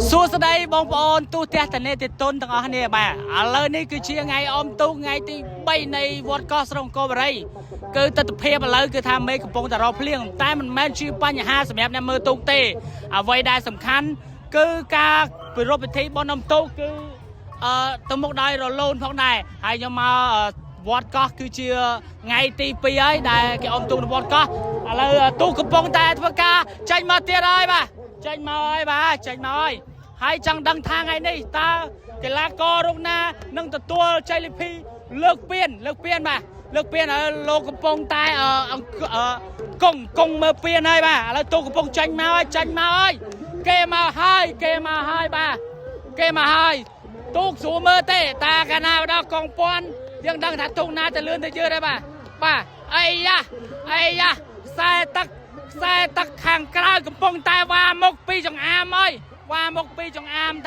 សួស្តីបងប្អូនទូទស្សន៍តនេតិតុនទាំងអស់គ្នាបាទឥឡូវនេះគឺជាថ្ងៃអមទូថ្ងៃទី3នៃវត្តកោះស្រុងអង្គរបូរីគឺទស្សនវិជ្ជាឥឡូវគឺថាមេកំពុងតែរកភ្លៀងតែមិនមែនជាបញ្ហាសម្រាប់អ្នកមើលទូកទេអ្វីដែលសំខាន់គឺការប្រារព្ធពិធីបុណ្យអមទូកគឺទៅមុខដោយរលូនផងដែរហើយខ្ញុំមកវត្តកោះគឺជាថ្ងៃទី2ហើយដែលគេអមទូកនៅវត្តកោះឥឡូវទូកកំពុងតែធ្វើការចេញមកទៀតហើយបាទចេញមកហើយចង់ដឹងថាថ្ងៃនេះតើកីឡាកររូបណានឹងទទួលជ័យលាភីលើកពានបាទលើកពានហើយលោកកំពុងតែកង់មើលពានហើយបាទឥឡូវទូកកំពុងចេញមកហើយគេមកហើយបាទគេមកហើយទូកស្រួលមើលទេតាកាលណាដល់កងពាន់យើងដឹងថាទូកណាទៅលឿនទៅយឺតហើយបាទអីយ៉ាខ្សែទឹកខាងក្រៅកំពុងតែវ៉ាមុខពីចង្អាមហើយ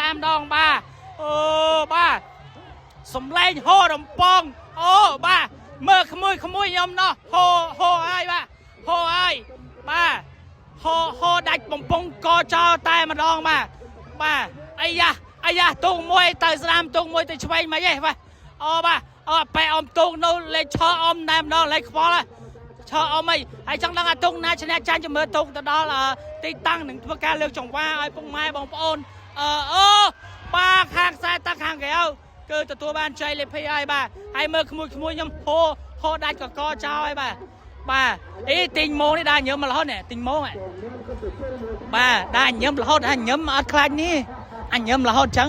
តាមដងបាទអូបាទសំឡេងហូររំពងអូបាទមើលក្មួយខ្ញុំណោះហូរហើយបាទហូរដាច់បំពង់កចោលតែម្ដងបាទអីយ៉ាទូកមួយទៅស្ដាំទូកមួយទៅឆ្វេងមកឯងបាទអូបាទអូបែអមទូកនៅលេខឆអមតែម្ដងលេខខ្វល់ឆអមអីហើយចង់ដឹងអាទូកណាឈ្នះចាញ់ជំរឿទូកទៅដល់ទីតាំងនឹងធ្វើការលើកចង្វាឲ្យពុកម៉ែបងប្អូនអូបាទខាងខ្សែទឹកខាងក្រៅគឺទទួលបានជ័យលាភីហើយបាទហើយមើលក្មួយខ្ញុំហូរដាច់កកចោលហើយបាទអីទីងម៉ងនេះដាក់ញឹមរហូតនេះទីងម៉ងបាទដាក់ញឹមរហូតញឹមអត់ខ្លាចនេះអញញឹមរហូតចឹង